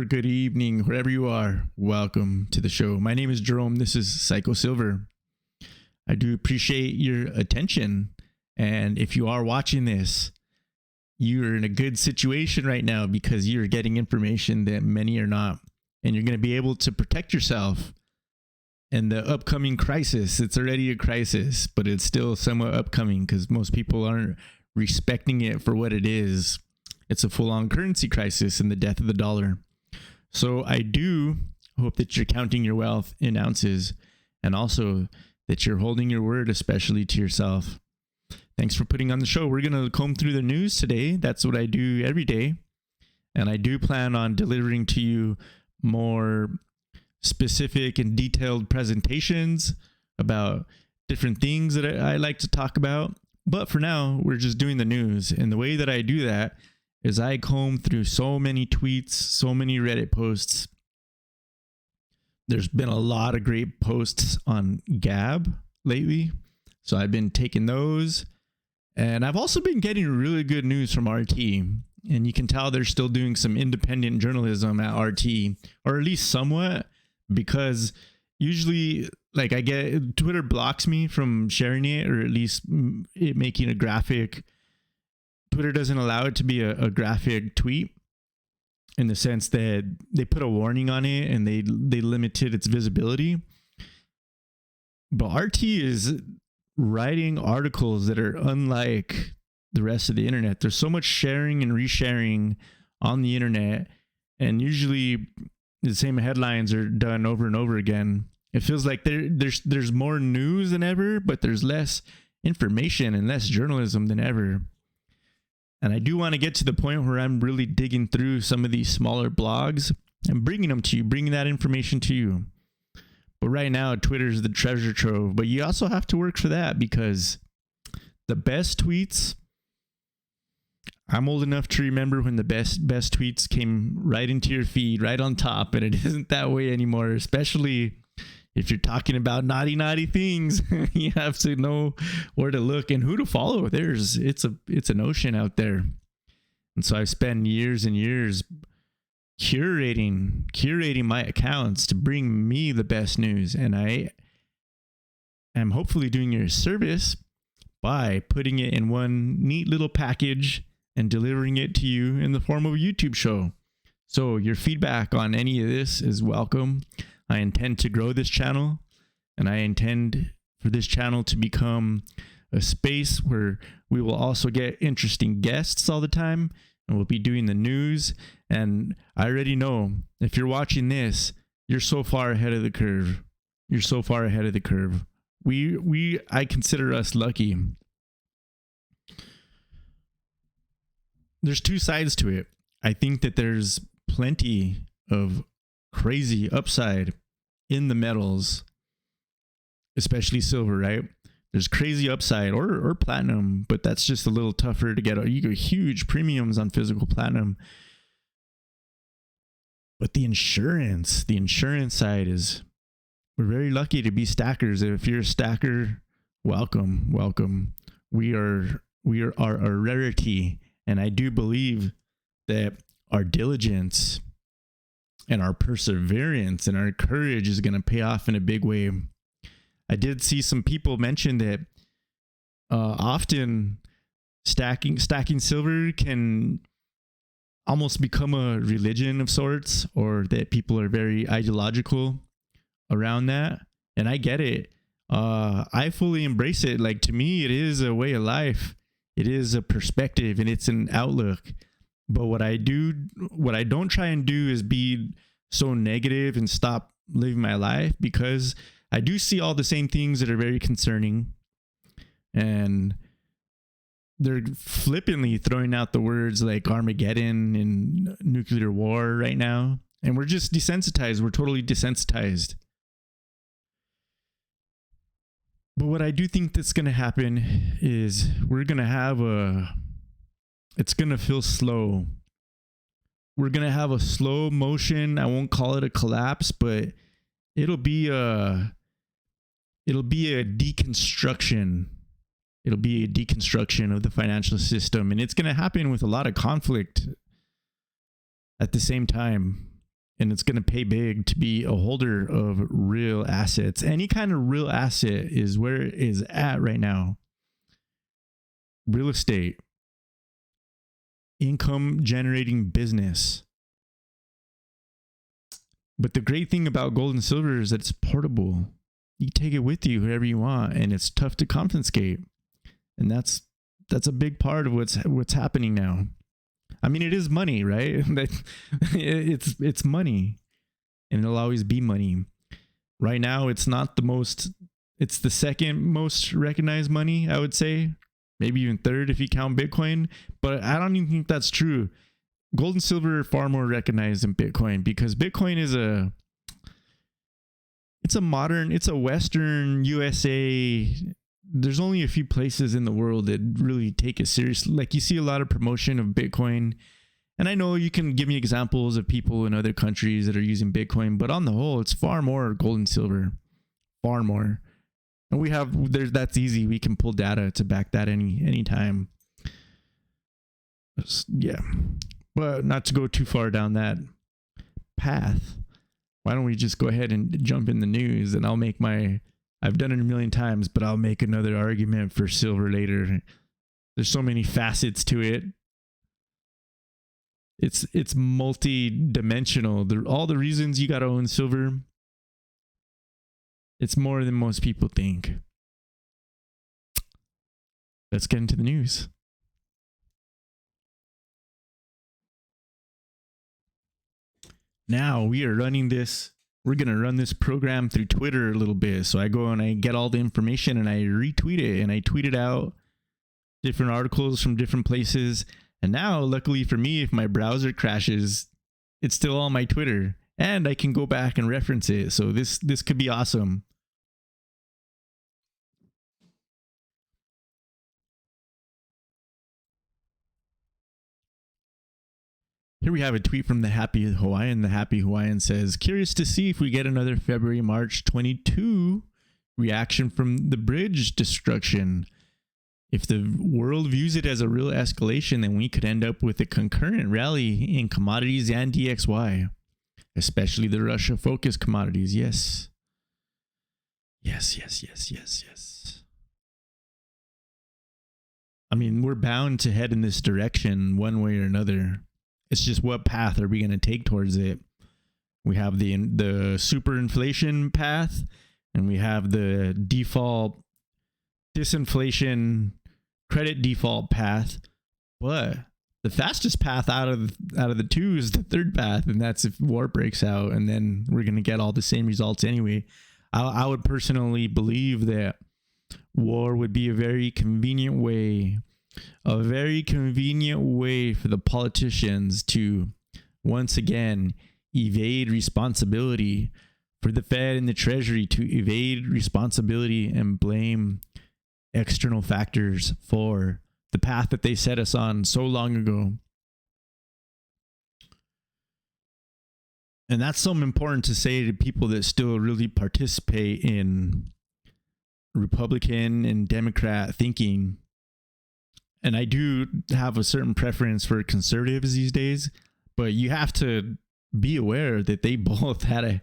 or good evening, wherever you are. Welcome to the show. My name is Jerome. This is Psycho Silver. I do appreciate your attention. And if you are watching this, you're in a good situation right now because you're getting information that many are not. And you're going to be able to protect yourself in the upcoming crisis. It's already a crisis, but it's still somewhat upcoming because most people aren't respecting it for what it is. It's a full-on currency crisis and the death of the dollar. So I do hope that you're counting your wealth in ounces and also that you're holding your word, especially to yourself. Thanks for putting on the show. We're going to comb through the news today. That's what I do every day. And I do plan on delivering to you more specific and detailed presentations about different things that I like to talk about. But for now, we're just doing the news. And the way that I do that is I comb through so many tweets, so many Reddit posts. There's been a lot of great posts on Gab lately. So I've been taking those. And I've also been getting really good news from RT. And you can tell they're still doing some independent journalism at RT, or at least somewhat, because usually I get Twitter blocks me from sharing it, or at least it making a graphic. Twitter doesn't allow it to be a graphic tweet in the sense that they put a warning on it and they limited its visibility. But RT is writing articles that are unlike the rest of the internet. There's so much sharing and resharing on the internet, and usually the same headlines are done over and over again. It feels like there's more news than ever, but there's less information and less journalism than ever. And I do want to get to the point where I'm really digging through some of these smaller blogs and bringing them to you, bringing that information to you. But right now, Twitter is the treasure trove. But you also have to work for that, because the best tweets, I'm old enough to remember when the best tweets came right into your feed, right on top. And it isn't that way anymore, especially if you're talking about naughty things. You have to know where to look and who to follow. It's an ocean out there. And so I've spent years and years curating my accounts to bring me the best news. And I am hopefully doing you a service by putting it in one neat little package and delivering it to you in the form of a YouTube show. So your feedback on any of this is welcome. I intend to grow this channel, and I intend for this channel to become a space where we will also get interesting guests all the time, and we'll be doing the news. And I already know if you're watching this, you're so far ahead of the curve. You're so far ahead of the curve. I consider us lucky. There's two sides to it. I think that there's plenty of crazy upside in the metals, especially silver, right? There's crazy upside, or platinum, but that's just a little tougher to get. You get huge premiums on physical platinum. But the insurance side is, we're very lucky to be stackers. If you're a stacker, welcome. We are a rarity. And I do believe that our diligence and our perseverance and our courage is going to pay off in a big way. I did see some people mention that often stacking silver can almost become a religion of sorts, or that people are very ideological around that. And I get it. I fully embrace it. Like, to me, it is a way of life. It is a perspective, and it's an outlook. But what I don't try and do is be so negative and stop living my life, because I do see all the same things that are very concerning. And they're flippantly throwing out the words like Armageddon and nuclear war right now. And we're just desensitized. We're totally desensitized. But what I do think that's going to happen is we're going to have it's going to feel slow. We're going to have a slow motion. I won't call it a collapse, but it'll be a deconstruction. It'll be a deconstruction of the financial system, and it's going to happen with a lot of conflict at the same time. and it's going to pay big to be a holder of real assets. Any kind of real asset is where it is at right now. Real estate, income generating business. But the great thing about gold and silver is that it's portable. You take it with you wherever you want, and it's tough to confiscate. And that's a big part of what's happening now. I mean, it is money, right? It's money, and it'll always be money. Right now, it's not the most. It's the second most recognized money, I would say, maybe even third if you count Bitcoin. But I don't even think that's true. Gold and silver are far more recognized than Bitcoin, because Bitcoin is it's a Western USA. There's only a few places in the world that really take it seriously. Like, you see a lot of promotion of Bitcoin. And I know you can give me examples of people in other countries that are using Bitcoin, but on the whole, it's far more gold and silver, far more. And that's easy. We can pull data to back that anytime. Yeah. But not to go too far down that path, why don't we just go ahead and jump in the news, and I've done it a million times, but I'll make another argument for silver later. There's so many facets to it. It's multi-dimensional. All the reasons you got to own silver, it's more than most people think. Let's get into the news. Now we're going to run this program through Twitter a little bit. So I go and I get all the information and I retweet it, and I tweet it out, different articles from different places. And now, luckily for me, if my browser crashes, it's still on my Twitter, and I can go back and reference it. So this could be awesome. Here we have a tweet from the Happy Hawaiian. The Happy Hawaiian says, curious to see if we get another February, March 22 reaction from the bridge destruction. If the world views it as a real escalation, then we could end up with a concurrent rally in commodities and DXY, especially the Russia-focused commodities. Yes. Yes. I mean, we're bound to head in this direction one way or another. It's just, what path are we going to take towards it? We have the super inflation path, and we have the default disinflation credit default path. But the fastest path out of the two is the third path, and that's if war breaks out, and then we're going to get all the same results anyway. I would personally believe that war would be a very convenient way for the politicians to once again evade responsibility, for the Fed and the Treasury to evade responsibility and blame external factors for the path that they set us on so long ago. And that's something important to say to people that still really participate in Republican and Democrat thinking. And I do have a certain preference for conservatives these days, but you have to be aware that they both had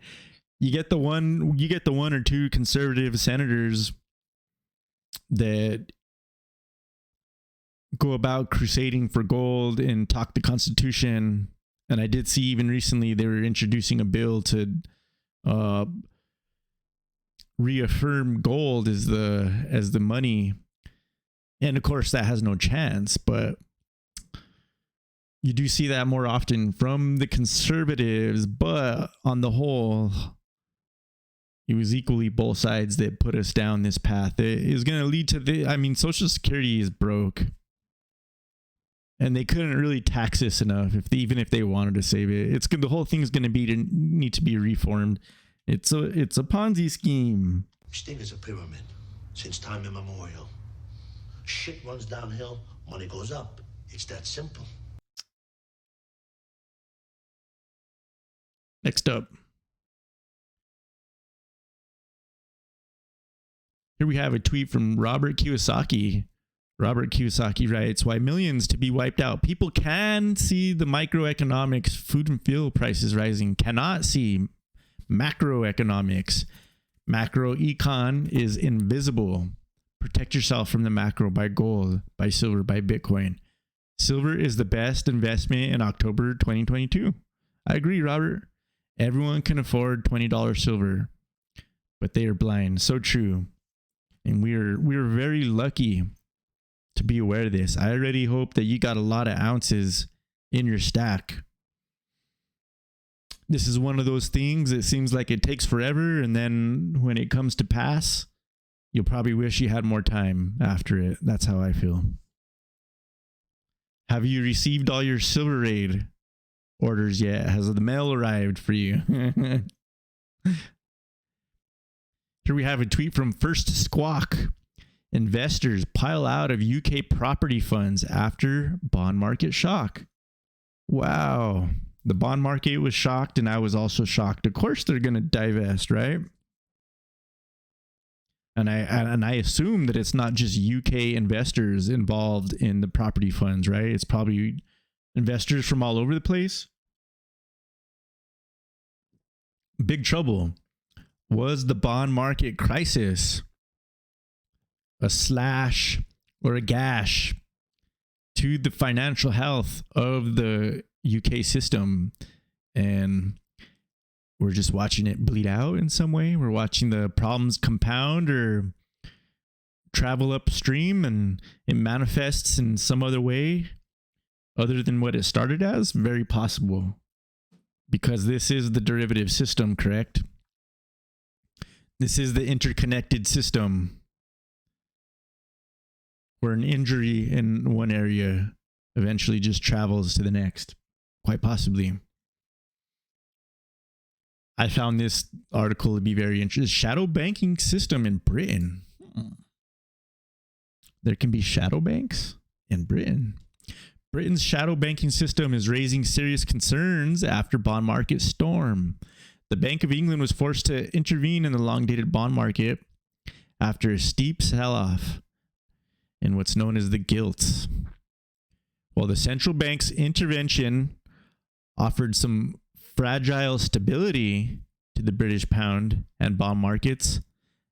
you get the one or two conservative senators that go about crusading for gold and talk the Constitution. And I did see even recently they were introducing a bill to reaffirm gold as the money. And of course that has no chance, but you do see that more often from the conservatives. But on the whole, it was equally both sides that put us down this path. It is going to lead to Social Security is broke, and they couldn't really tax us enough even if they wanted to save it. The whole thing is going to need to be reformed. It's a Ponzi scheme. Sting is a pyramid since time immemorial. Shit runs downhill, money goes up. It's that simple. Next up, here we have a tweet from Robert Kiyosaki. Robert Kiyosaki writes, why millions to be wiped out. People can see the microeconomics, food and fuel prices rising, cannot see macroeconomics. Macro econ is invisible. Protect yourself from the macro. Buy gold, buy silver, buy Bitcoin. Silver is the best investment in October 2022. I agree, Robert. Everyone can afford $20 silver, but they are blind. So true. And we're very lucky to be aware of this. I already hope that you got a lot of ounces in your stack. This is one of those things, it seems like it takes forever, and then when it comes to pass, you'll probably wish you had more time after it. That's how I feel. Have you received all your Silver Raid orders yet? Has the mail arrived for you? Here we have a tweet from First Squawk. Investors pile out of UK property funds after bond market shock. Wow. The bond market was shocked, and I was also shocked. Of course they're going to divest, right? And I assume that it's not just UK investors involved in the property funds, right? It's probably investors from all over the place. Big trouble. Was the bond market crisis a slash or a gash to the financial health of the UK system? And we're just watching it bleed out in some way. We're watching the problems compound or travel upstream, and it manifests in some other way other than what it started as. Very possible, because this is the derivative system, correct? This is the interconnected system where an injury in one area eventually just travels to the next, quite possibly. I found this article to be very interesting. Shadow banking system in Britain. There can be shadow banks in Britain. Britain's shadow banking system is raising serious concerns after bond market storm. The Bank of England was forced to intervene in the long-dated bond market after a steep sell-off in what's known as the gilts. While the central bank's intervention offered some fragile stability to the British pound and bond markets,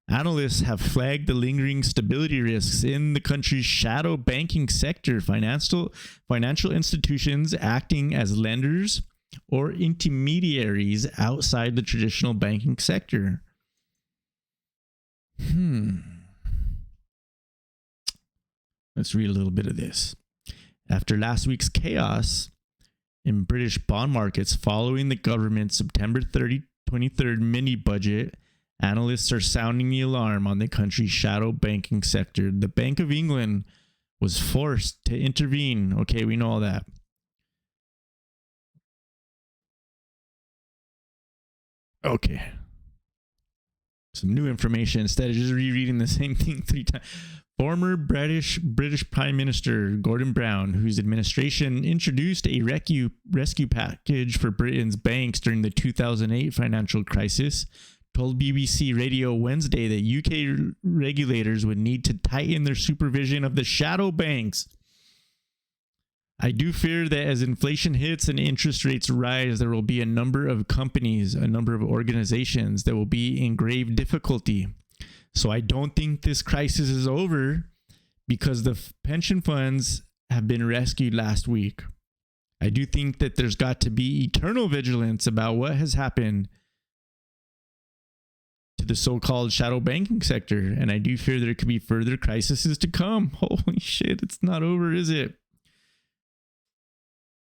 analysts have flagged the lingering stability risks in the country's shadow banking sector, financial institutions acting as lenders or intermediaries outside the traditional banking sector. Let's read a little bit of this. After last week's chaos in British bond markets following the government's September 23rd mini budget, analysts are sounding the alarm on the country's shadow banking sector. The Bank of England was forced to intervene. Okay, we know all that. Okay. Some new information instead of just rereading the same thing 3 times. Former British Prime Minister Gordon Brown, whose administration introduced a rescue package for Britain's banks during the 2008 financial crisis, told BBC Radio Wednesday that UK regulators would need to tighten their supervision of the shadow banks. I do fear that as inflation hits and interest rates rise, there will be a number of companies, a number of organizations that will be in grave difficulty. So I don't think this crisis is over because the pension funds have been rescued last week. I do think that there's got to be eternal vigilance about what has happened to the so-called shadow banking sector. And I do fear there could be further crises to come. Holy shit, it's not over, is it?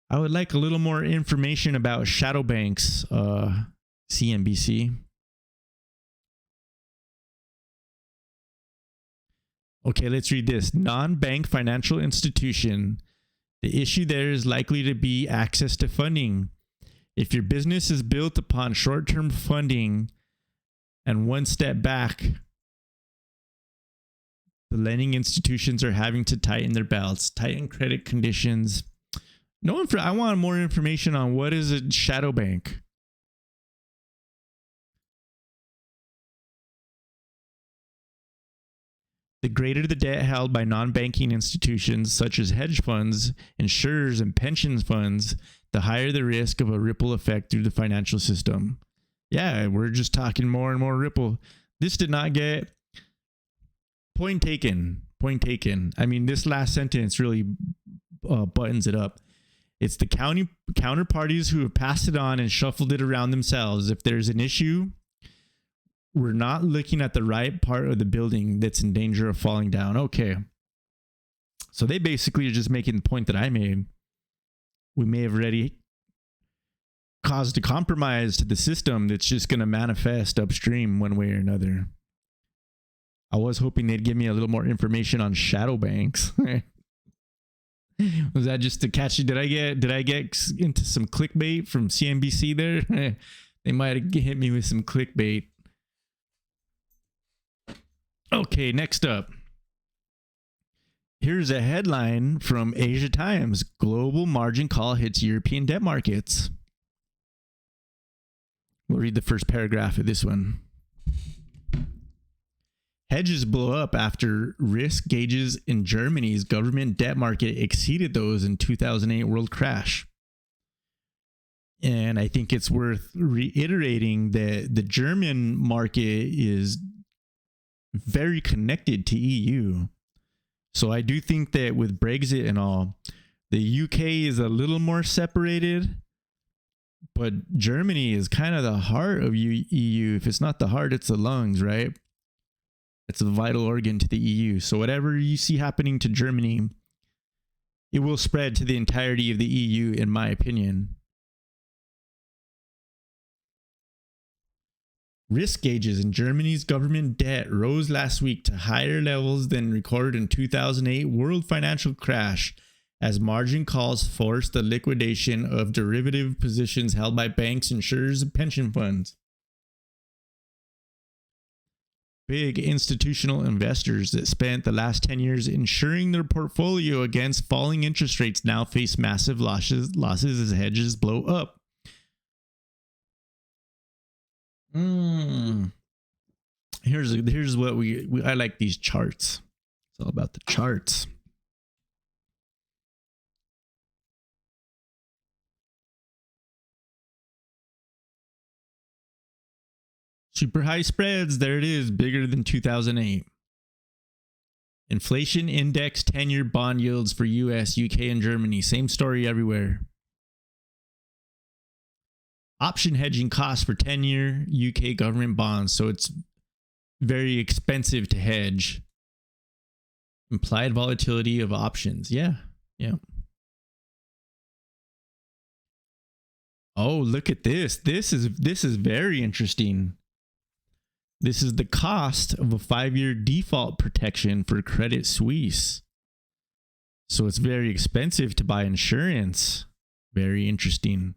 I would like a little more information about shadow banks, CNBC. Okay, let's read this. Non-bank financial institution. The issue there is likely to be access to funding. If your business is built upon short-term funding and one step back, the lending institutions are having to tighten their belts, tighten credit conditions. I want more information on what is a shadow bank. The greater the debt held by non-banking institutions such as hedge funds, insurers, and pension funds, the higher the risk of a ripple effect through the financial system. Yeah, we're just talking more and more ripple. This did not get... Point taken. Point taken. I mean, this last sentence really buttons it up. It's the counterparties who have passed it on and shuffled it around themselves. If there's an issue, we're not looking at the right part of the building that's in danger of falling down. Okay. So they basically are just making the point that I made. We may have already caused a compromise to the system that's just going to manifest upstream one way or another. I was hoping they'd give me a little more information on shadow banks. Was that just to catch you? Did I get into some clickbait from CNBC there? They might have hit me with some clickbait. Okay, next up. Here's a headline from Asia Times. Global margin call hits European debt markets. We'll read the first paragraph of this one. Hedges blow up after risk gauges in Germany's government debt market exceeded those in 2008 world crash. And I think it's worth reiterating that the German market is very connected to EU. So I do think that with Brexit and all, the UK is a little more separated, but Germany is kind of the heart of EU. If it's not the heart, it's the lungs, right? It's a vital organ to the EU. So whatever you see happening to Germany, it will spread to the entirety of the EU, in my opinion. Risk gauges in Germany's government debt rose last week to higher levels than recorded in 2008 world financial crash, as margin calls forced the liquidation of derivative positions held by banks, insurers, and pension funds. Big institutional investors that spent the last 10 years insuring their portfolio against falling interest rates now face massive losses as hedges blow up. Here's what I like these charts. It's all about the charts. Super high spreads. There it is. Bigger than 2008. Inflation index 10-year bond yields for US, UK, and Germany. Same story everywhere. Option hedging costs for 10-year UK government bonds. So it's very expensive to hedge. Implied volatility of options. Yeah. Oh, look at this. This is very interesting. This is the cost of a 5-year default protection for Credit Suisse. So it's very expensive to buy insurance. Very interesting.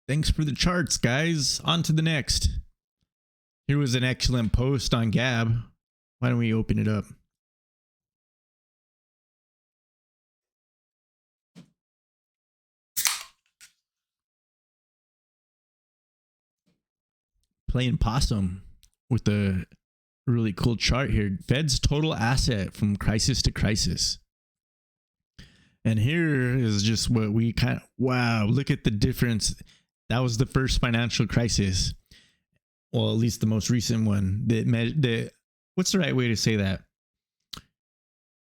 Thanks for the charts, guys. On to the next. Here was an excellent post on Gab. Why don't we open it up? Playing possum with a really cool chart here. Fed's total asset from crisis to crisis. And here is just what we wow, look at the difference. That was the first financial crisis. Well, at least the most recent one. What's the right way to say that?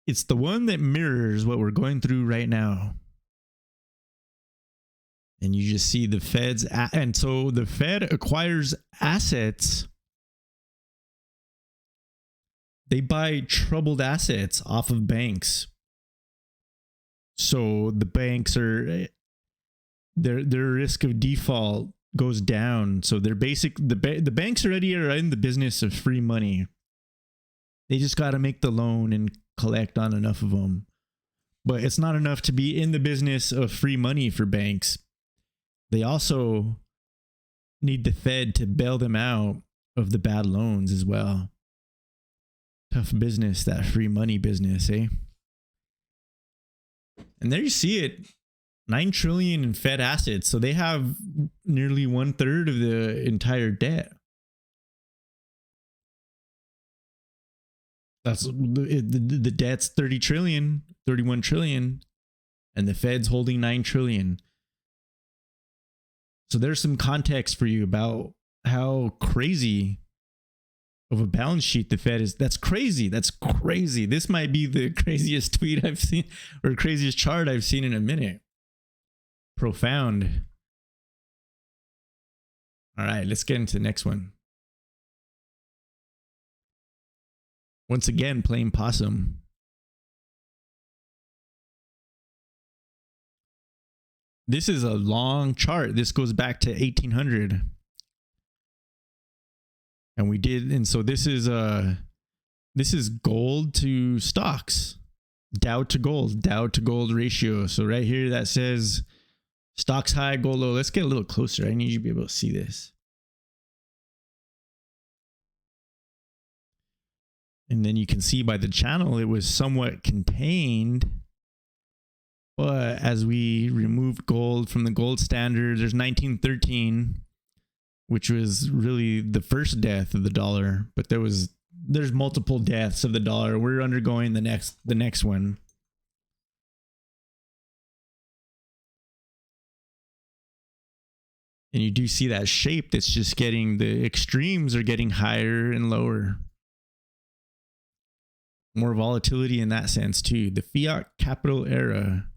It's the one that mirrors what we're going through right now. And you just see the Fed's, and so the Fed acquires assets. They buy troubled assets off of banks. So the banks are, their risk of default goes down. So they're the banks already are in the business of free money. They just got to make the loan and collect on enough of them. But it's not enough to be in the business of free money for banks. They also need the Fed to bail them out of the bad loans as well. Tough business, that free money business, eh? And there you see it. 9 trillion in Fed assets. So they have nearly 1/3 of the entire debt. That's the debt's 30 trillion, 31 trillion, and the Fed's holding 9 trillion. So there's some context for you about how crazy of a balance sheet the Fed is. That's crazy. That's crazy. This might be the craziest tweet I've seen, or craziest chart I've seen in a minute. Profound. All right, let's get into the next one. Once again, playing possum. This is a long chart. This goes back to 1800. And so this is gold to stocks. Dow to gold ratio. So right here that says stocks high, gold low. Let's get a little closer. I need you to be able to see this. And then you can see by the channel, it was somewhat contained. But as we remove gold from the gold standard, there's 1913, which was really the first death of the dollar. But there's multiple deaths of the dollar. We're undergoing the next one. And you do see that shape that's just getting, the extremes are getting higher and lower. More volatility in that sense too. The fiat capital era.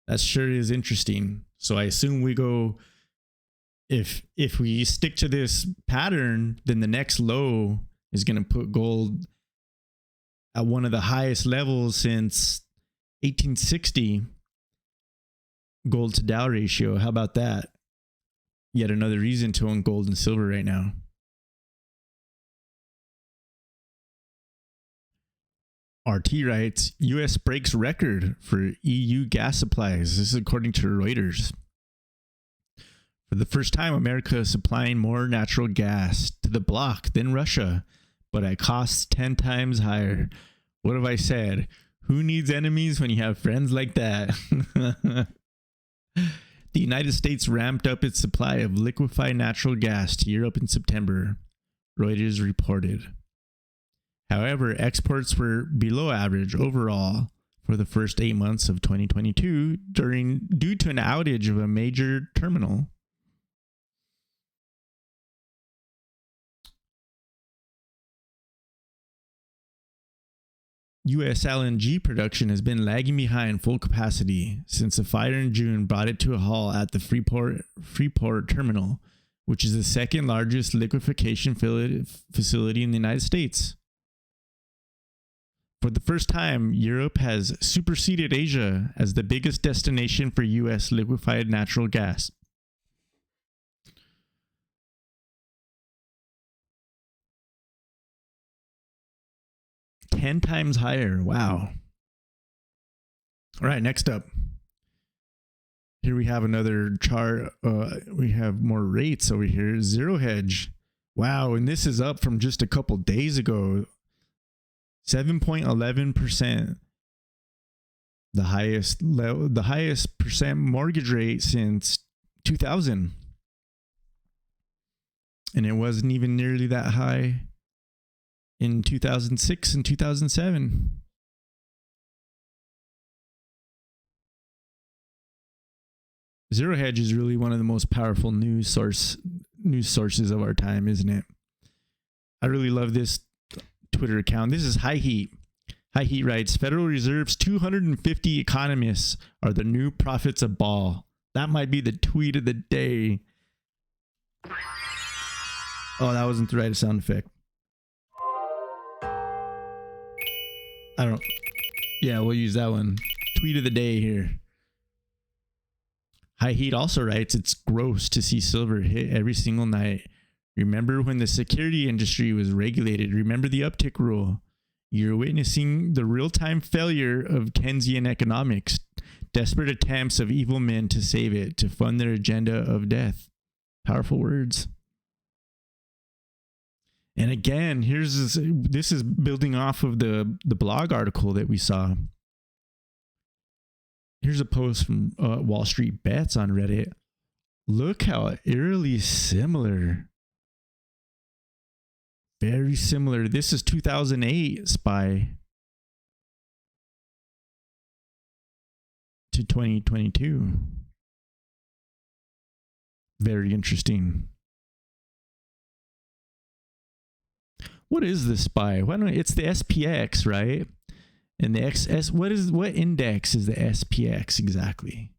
That sure is interesting. So I assume we go, if we stick to this pattern, then the next low is going to put gold at one of the highest levels since 1860. Gold to Dow ratio. How about that? Yet another reason to own gold and silver right now. RT writes, U.S. breaks record for EU gas supplies. This is according to Reuters. For the first time, America is supplying more natural gas to the bloc than Russia, but at costs 10 times higher. What have I said? Who needs enemies when you have friends like that? The United States ramped up its supply of liquefied natural gas to Europe in September, Reuters reported. However, exports were below average overall for the first 8 months of 2022 due to an outage of a major terminal. U.S. LNG production has been lagging behind full capacity since a fire in June brought it to a halt at the Freeport terminal, which is the second largest liquefaction facility in the United States. For the first time, Europe has superseded Asia as the biggest destination for U.S. liquefied natural gas. Ten times higher. Wow. All right, next up. Here we have another chart. We have more rates over here. Zero hedge. Wow, and this is up from just a couple days ago. 7.11%, the highest percent mortgage rate since 2000, and it wasn't even nearly that high in 2006 and 2007. Zero hedge is really one of the most powerful news sources of our time, isn't it? I really love this Twitter account. This is High Heat. High Heat writes, Federal Reserve's 250 economists are the new prophets of Baal. That might be the tweet of the day. Oh, that wasn't the right sound effect. Yeah, we'll use that one. Tweet of the day here. High Heat also writes, it's gross to see silver hit every single night. Remember when the security industry was regulated? Remember the uptick rule? You're witnessing the real-time failure of Keynesian economics, desperate attempts of evil men to save it, to fund their agenda of death. Powerful words. And again, this is building off of the blog article that we saw. Here's a post from Wall Street Bets on Reddit. Look how eerily similar. Very similar. This is 2008 SPY to 2022. Very interesting. What is the SPY? Why don't it's the SPX, right? And the XS, what index is the SPX exactly?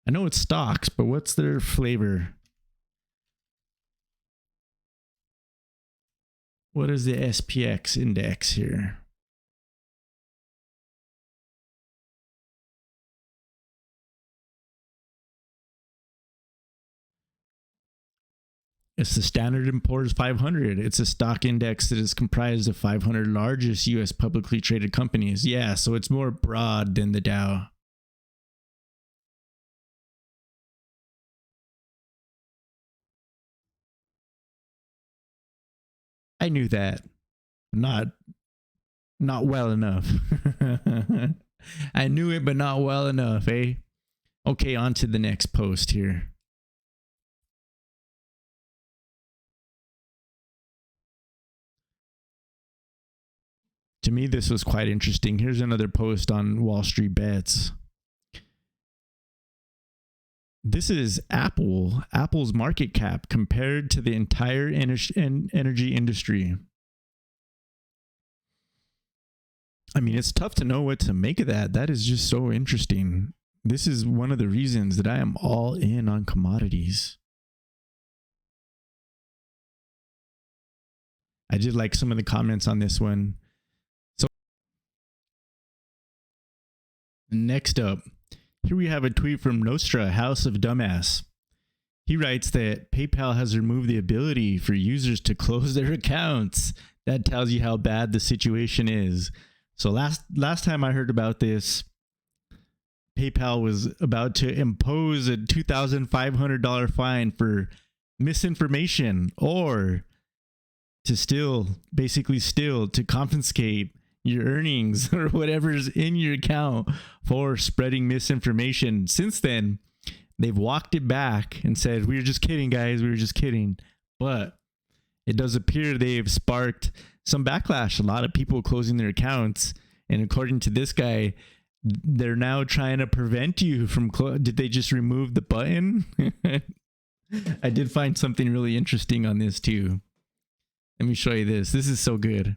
I know it's stocks, but what's their flavor? What is the SPX index here? It's the Standard & Poor's 500. It's a stock index that is comprised of 500 largest U.S. publicly traded companies. Yeah, so it's more broad than the Dow. I knew that. Not well enough. I knew it, but not well enough, eh? Okay, on to the next post here. To me, this was quite interesting. Here's another post on Wall Street Bets. This is Apple's market cap compared to the entire energy industry. I mean, it's tough to know what to make of that. That is just so interesting. This is one of the reasons that I am all in on commodities. I did like some of the comments on this one. So next up, here we have a tweet from Nostra, House of Dumbass. He writes that PayPal has removed the ability for users to close their accounts. That tells you how bad the situation is. So last time I heard about this, PayPal was about to impose a $2,500 fine for misinformation, or to basically to confiscate your earnings or whatever's in your account for spreading misinformation. Since then, they've walked it back and said, we were just kidding, guys. We were just kidding. But it does appear they've sparked some backlash. A lot of people closing their accounts. And according to this guy, they're now trying to prevent you from did they just remove the button? I did find something really interesting on this too. Let me show you this. This is so good.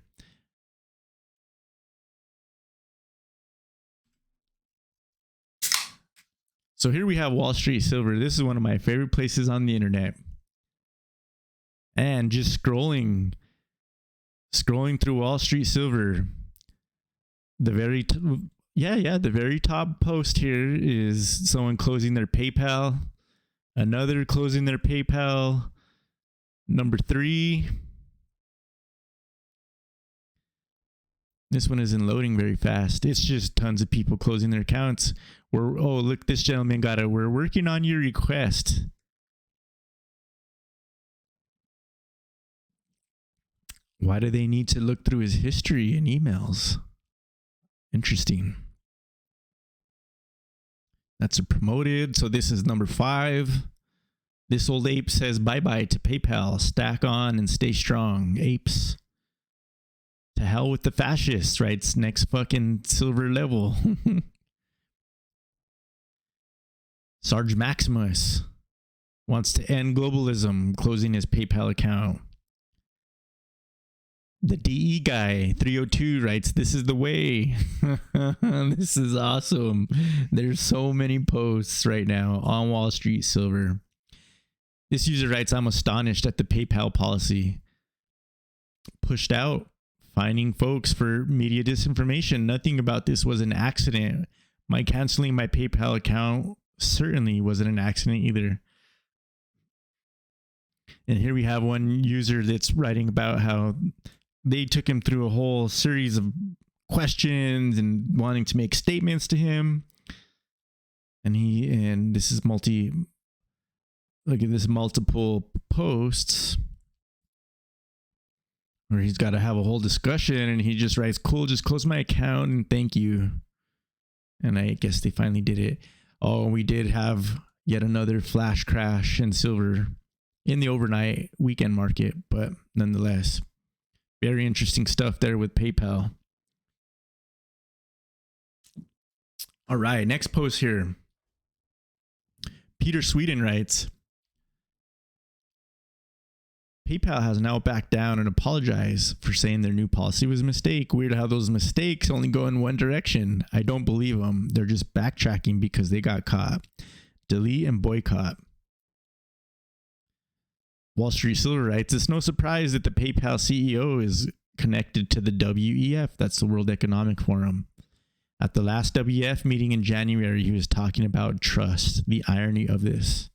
So here we have Wall Street Silver. This is one of my favorite places on the internet. And just scrolling through Wall Street Silver, the very top post here is someone closing their PayPal, another closing their PayPal, number 3. This one isn't loading very fast. It's just tons of people closing their accounts. Oh, look, this gentleman we're working on your request. Why do they need to look through his history and emails? Interesting. That's a promoted. So this is number 5. This old ape says bye-bye to PayPal. Stack on and stay strong, apes. To hell with the fascists, writes next fucking silver level. Sarge Maximus wants to end globalism, closing his PayPal account. The DE guy 302 writes, this is the way. This is awesome. There's so many posts right now on Wall Street Silver. This user writes, I'm astonished at the PayPal policy. Pushed out, finding folks for media disinformation. Nothing about this was an accident. My canceling my PayPal account certainly wasn't an accident either. And here we have one user that's writing about how they took him through a whole series of questions and wanting to make statements to him. And this is look at this, multiple posts where he's got to have a whole discussion, and he just writes, cool, just close my account and thank you. and I guess they finally did it. Oh, we did have yet another flash crash in silver in the overnight weekend market, but nonetheless, very interesting stuff there with PayPal. All right, next post here. Peter Sweden writes, PayPal has now backed down and apologized for saying their new policy was a mistake. Weird how those mistakes only go in one direction. I don't believe them. They're just backtracking because they got caught. Delete and boycott. Wall Street Silver writes, it's no surprise that the PayPal CEO is connected to the WEF. That's the World Economic Forum. At the last WEF meeting in January, he was talking about trust, the irony of this.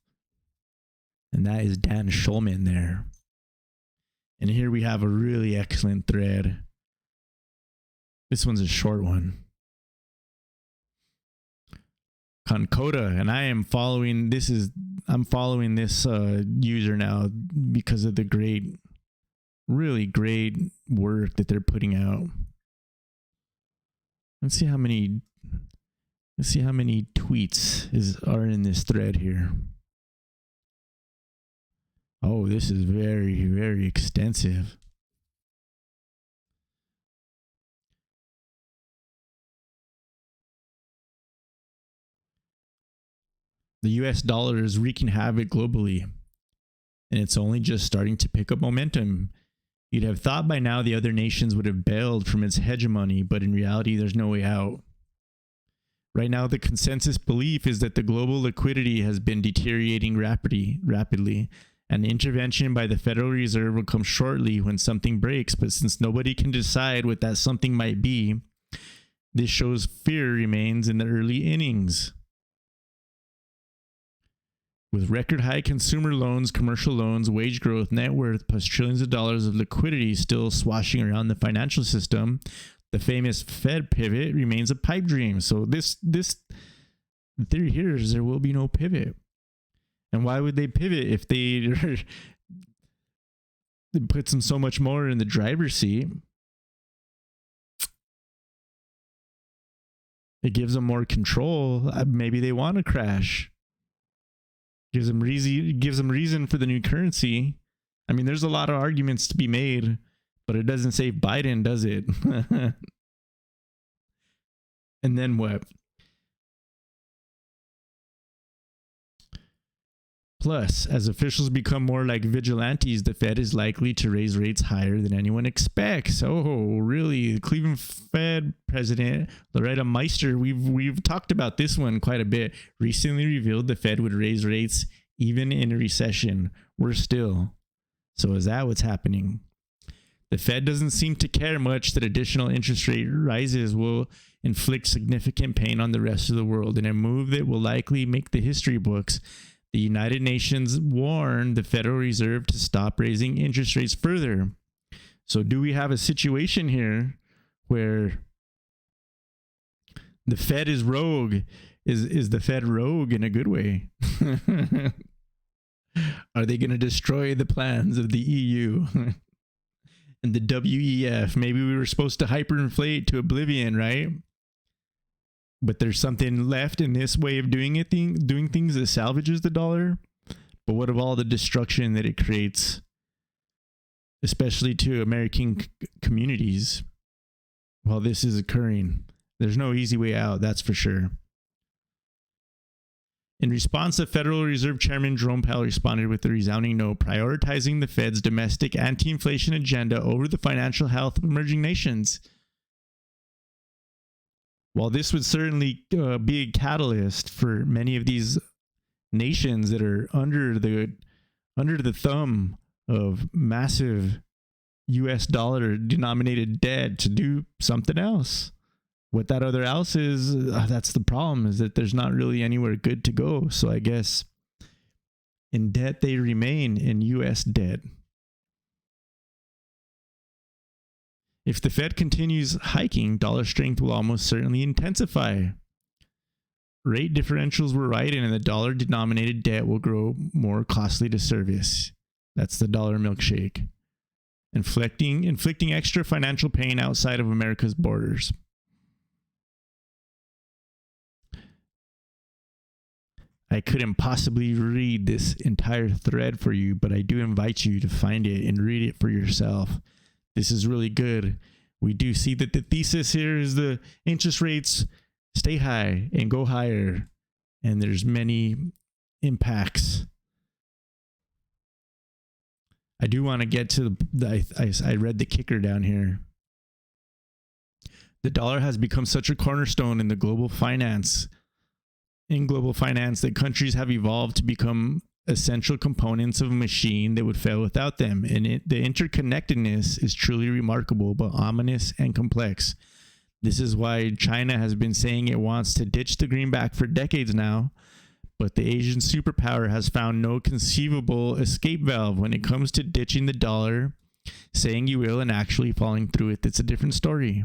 And that is Dan Schulman there. And here we have a really excellent thread. This one's a short one. Concoda, and I'm following this user now because of the really great work that they're putting out. Let's see how many tweets are in this thread here. Oh, this is very, very extensive. The US dollar is wreaking havoc globally, and it's only just starting to pick up momentum. You'd have thought by now the other nations would have bailed from its hegemony, but in reality, there's no way out. Right now, the consensus belief is that the global liquidity has been deteriorating rapidly, and intervention by the Federal Reserve will come shortly when something breaks. But since nobody can decide what that something might be, this shows fear remains in the early innings. With record high consumer loans, commercial loans, wage growth, net worth, plus trillions of dollars of liquidity still swashing around the financial system, the famous Fed pivot remains a pipe dream. So this theory here is there will be no pivot. And why would they pivot if it puts them so much more in the driver's seat? It gives them more control. Maybe they want to crash. Gives them reason for the new currency. I mean, there's a lot of arguments to be made, but it doesn't save Biden, does it? And then what? Plus, as officials become more like vigilantes, the Fed is likely to raise rates higher than anyone expects. Oh, really? The Cleveland Fed president, Loretta Meister, we've talked about this one quite a bit, recently revealed the Fed would raise rates even in a recession. Worse still. So is that what's happening? The Fed doesn't seem to care much that additional interest rate rises will inflict significant pain on the rest of the world, in a move that will likely make the history books. The United Nations warned the Federal Reserve to stop raising interest rates further. So do we have a situation here where the Fed is rogue? Is the Fed rogue in a good way? Are they going to destroy the plans of the EU and the WEF? Maybe we were supposed to hyperinflate to oblivion, right? But there's something left in this way of doing things that salvages the dollar. But what of all the destruction that it creates, especially to American communities, while this is occurring? There's no easy way out, that's for sure. In response, the Federal Reserve Chairman Jerome Powell responded with a resounding no, prioritizing the Fed's domestic anti-inflation agenda over the financial health of emerging nations. While this would certainly be a catalyst for many of these nations that are under the thumb of massive US dollar denominated debt to do something else. What that other else is, that's the problem, is that there's not really anywhere good to go. So I guess in debt, they remain in US debt. If the Fed continues hiking, dollar strength will almost certainly intensify. Rate differentials will widen and the dollar-denominated debt will grow more costly to service. That's the dollar milkshake. Inflicting extra financial pain outside of America's borders. I couldn't possibly read this entire thread for you, but I do invite you to find it and read it for yourself. This is really good. We do see that the thesis here is the interest rates stay high and go higher, and there's many impacts. I do want to get to I read the kicker down here. The dollar has become such a cornerstone in global finance that countries have evolved to become essential components of a machine that would fail without them. And the interconnectedness is truly remarkable, but ominous and complex. This is why China has been saying it wants to ditch the greenback for decades now, but the Asian superpower has found no conceivable escape valve when it comes to ditching the dollar, saying you will, and actually following through with it. It's a different story.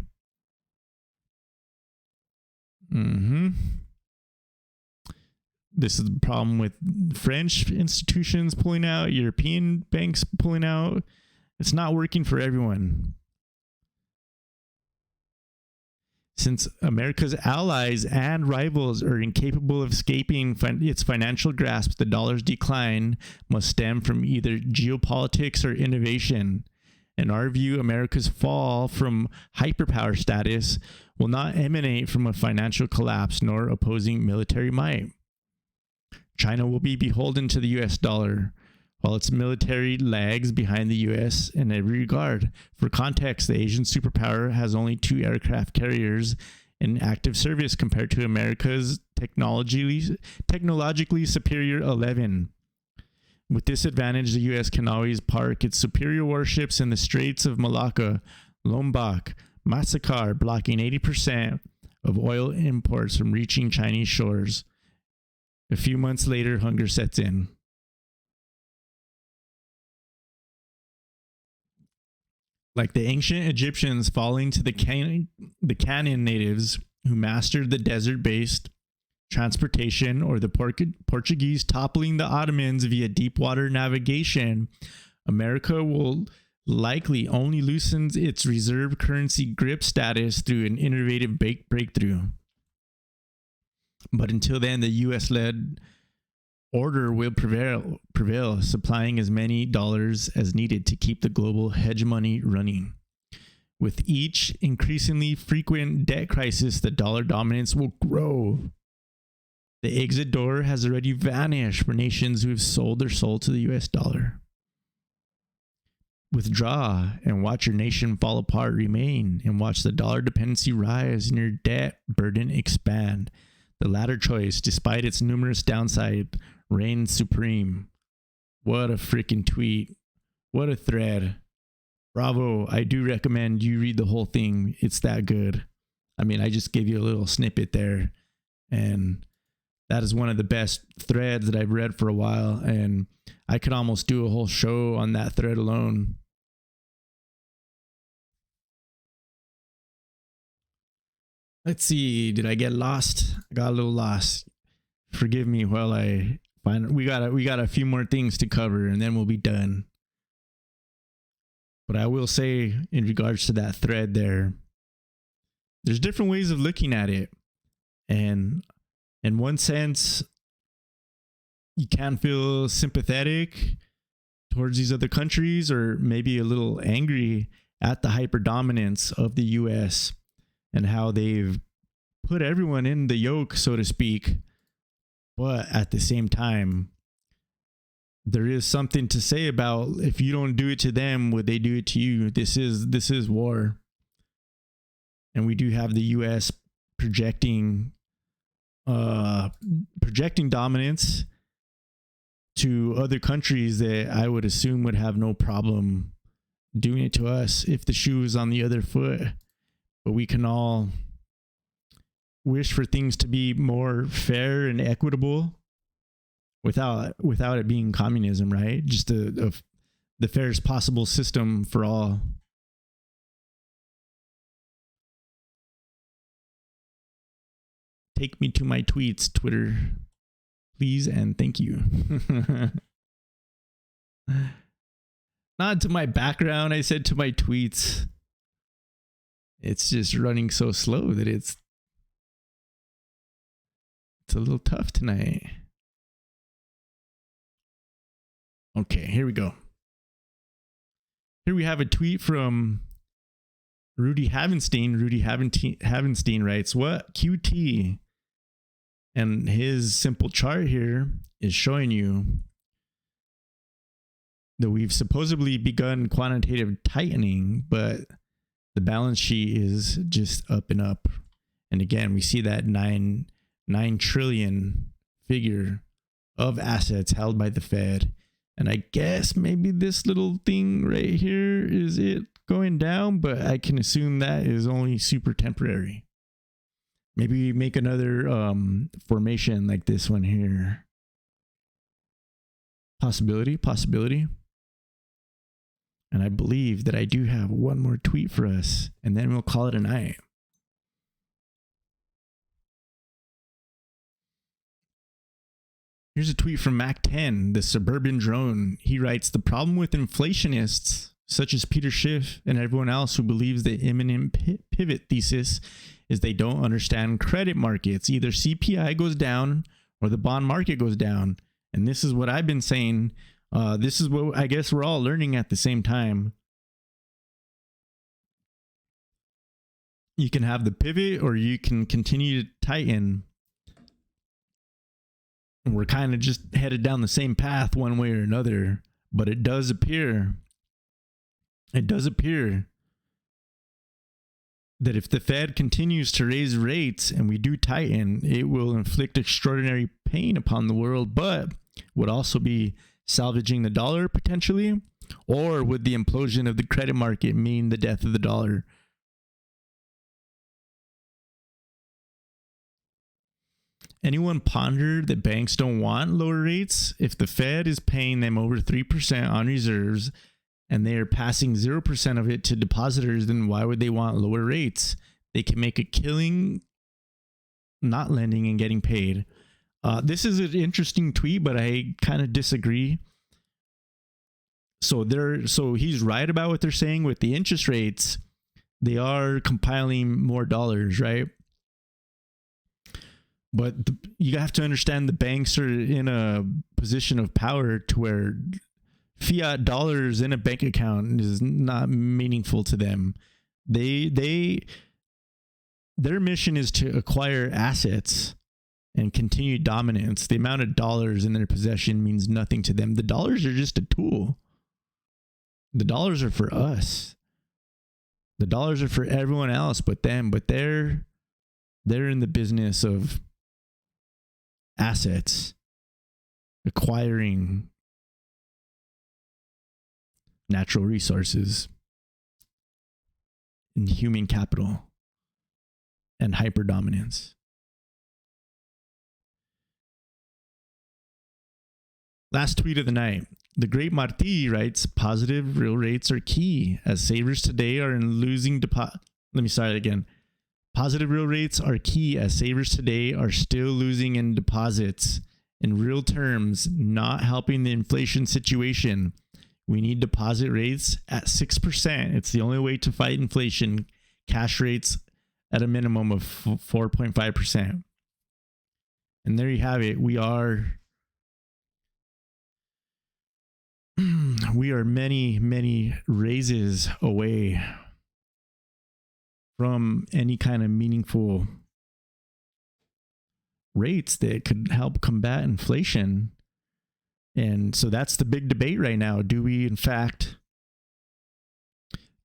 This is the problem with French institutions pulling out, European banks pulling out. It's not working for everyone. Since America's allies and rivals are incapable of escaping its financial grasp, the dollar's decline must stem from either geopolitics or innovation. In our view, America's fall from hyperpower status will not emanate from a financial collapse nor opposing military might. China will be beholden to the US dollar, while its military lags behind the US in every regard. For context, the Asian superpower has only 2 aircraft carriers in active service compared to America's technologically superior 11. With this advantage, the US can always park its superior warships in the Straits of Malacca, Lombok, Massacre, blocking 80% of oil imports from reaching Chinese shores. A few months later, hunger sets in. Like the ancient Egyptians falling to the Canaan natives who mastered the desert-based transportation, or the Portuguese toppling the Ottomans via deep water navigation, America will likely only loosen its reserve currency grip status through an innovative breakthrough. But until then, the US-led order will prevail, supplying as many dollars as needed to keep the global hegemony running. With each increasingly frequent debt crisis, the dollar dominance will grow. The exit door has already vanished for nations who have sold their soul to the US dollar. Withdraw and watch your nation fall apart. Remain and watch the dollar dependency rise and your debt burden expand. The latter choice, despite its numerous downsides, reigns supreme. What a freaking tweet. What a thread. Bravo. I do recommend you read the whole thing. It's that good. I mean, I just gave you a little snippet there, and that is one of the best threads that I've read for a while, and I could almost do a whole show on that thread alone. Let's see. Did I get lost? I got a little lost. Forgive me while I find. We got a few more things to cover, and then we'll be done. But I will say, in regards to that thread there, there's different ways of looking at it, and in one sense, you can feel sympathetic towards these other countries, or maybe a little angry at the hyperdominance of the US and how they've put everyone in the yoke, so to speak. But at the same time, there is something to say about, if you don't do it to them, would they do it to you? This is war. And we do have the US projecting dominance to other countries that I would assume would have no problem doing it to us if the shoe is on the other foot. But we can all wish for things to be more fair and equitable without it being communism, right? Just the fairest possible system for all. Take me to my tweets, Twitter, please, and thank you. Not to my background, I said to my tweets. It's just running so slow that it's a little tough tonight. Okay, here we go. Here we have a tweet from Rudy Havenstein. Rudy Havenstein writes, "What QT?" And his simple chart here is showing you that we've supposedly begun quantitative tightening, but the balance sheet is just up and up. And again, we see that 9 trillion figure of assets held by the Fed. And I guess maybe this little thing right here is it going down, but I can assume that is only super temporary. Maybe make another formation like this one here. Possibility. And I believe that I do have one more tweet for us, and then we'll call it a night. Here's a tweet from Mac10, the suburban drone. He writes, "The problem with inflationists, such as Peter Schiff and everyone else who believes the imminent pivot thesis, is they don't understand credit markets. Either CPI goes down or the bond market goes down." And this is what I've been saying. This is what I guess we're all learning at the same time. You can have the pivot or you can continue to tighten. And we're kind of just headed down the same path one way or another. But it does appear that if the Fed continues to raise rates and we do tighten, it will inflict extraordinary pain upon the world, but would also be salvaging the dollar potentially, or would the implosion of the credit market mean the death of the dollar? Anyone ponder that banks don't want lower rates? If the Fed is paying them over 3% on reserves and they are passing 0% of it to depositors, then why would they want lower rates? They can make a killing not lending and getting paid. This is an interesting tweet, but I kind of disagree. So he's right about what they're saying with the interest rates. They are compiling more dollars, right? But you have to understand the banks are in a position of power to where fiat dollars in a bank account is not meaningful to them. Their mission is to acquire assets and continue dominance. The amount of dollars in their possession means nothing to them. The dollars are just a tool. The dollars are for us. The dollars are for everyone else but them. But they're in the business of assets, acquiring natural resources and human capital and hyperdominance. Last tweet of the night. The great Martí writes, "Positive real rates are key as savers today are in losing Positive real rates are key as savers today are still losing in deposits. In real terms, not helping the inflation situation. We need deposit rates at 6%. It's the only way to fight inflation. Cash rates at a minimum of 4.5%. And there you have it. We are many, many raises away from any kind of meaningful rates that could help combat inflation. And so that's the big debate right now. Do we, in fact,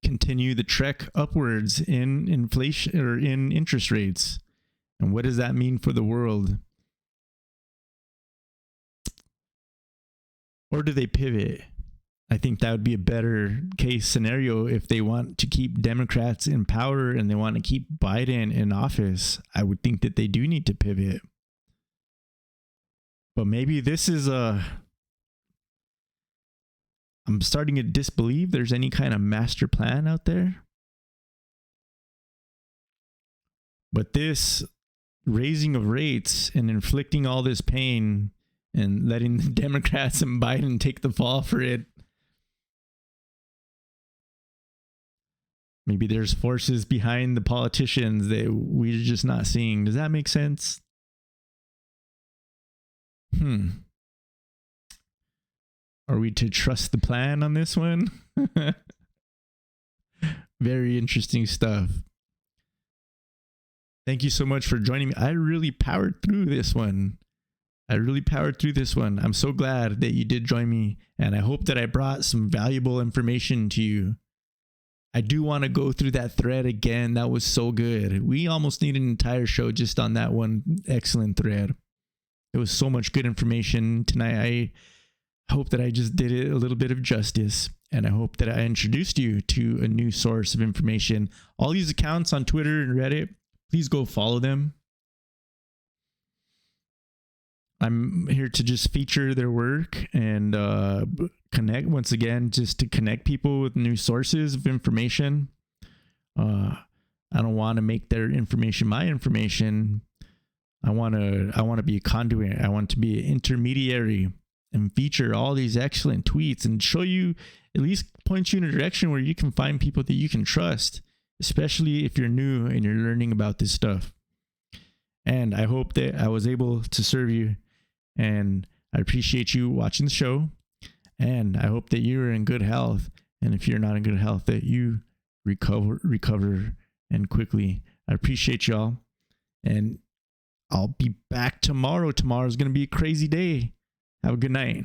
continue the trek upwards in inflation or in interest rates? And what does that mean for the world? Or do they pivot? I think that would be a better case scenario if they want to keep Democrats in power and they want to keep Biden in office. I would think that they do need to pivot. But maybe this is I'm starting to disbelieve there's any kind of master plan out there. But this raising of rates and inflicting all this pain and letting the Democrats and Biden take the fall for it, maybe there's forces behind the politicians that we're just not seeing. Does that make sense? Are we to trust the plan on this one? Very interesting stuff. Thank you so much for joining me. I really powered through this one. I'm so glad that you did join me, and I hope that I brought some valuable information to you. I do want to go through that thread again. That was so good. We almost need an entire show just on that one excellent thread. It was so much good information tonight. I hope that I just did it a little bit of justice, and I hope that I introduced you to a new source of information. All these accounts on Twitter and Reddit, please go follow them. I'm here to just feature their work and connect once again, just to connect people with new sources of information. I don't want to make their information my information. I want to be a conduit. I want to be an intermediary and feature all these excellent tweets and show you, at least point you in a direction where you can find people that you can trust, especially if you're new and you're learning about this stuff. And I hope that I was able to serve you. And I appreciate you watching the show. And I hope that you're in good health. And if you're not in good health, that you recover and quickly. I appreciate y'all. And I'll be back tomorrow. Tomorrow's going to be a crazy day. Have a good night.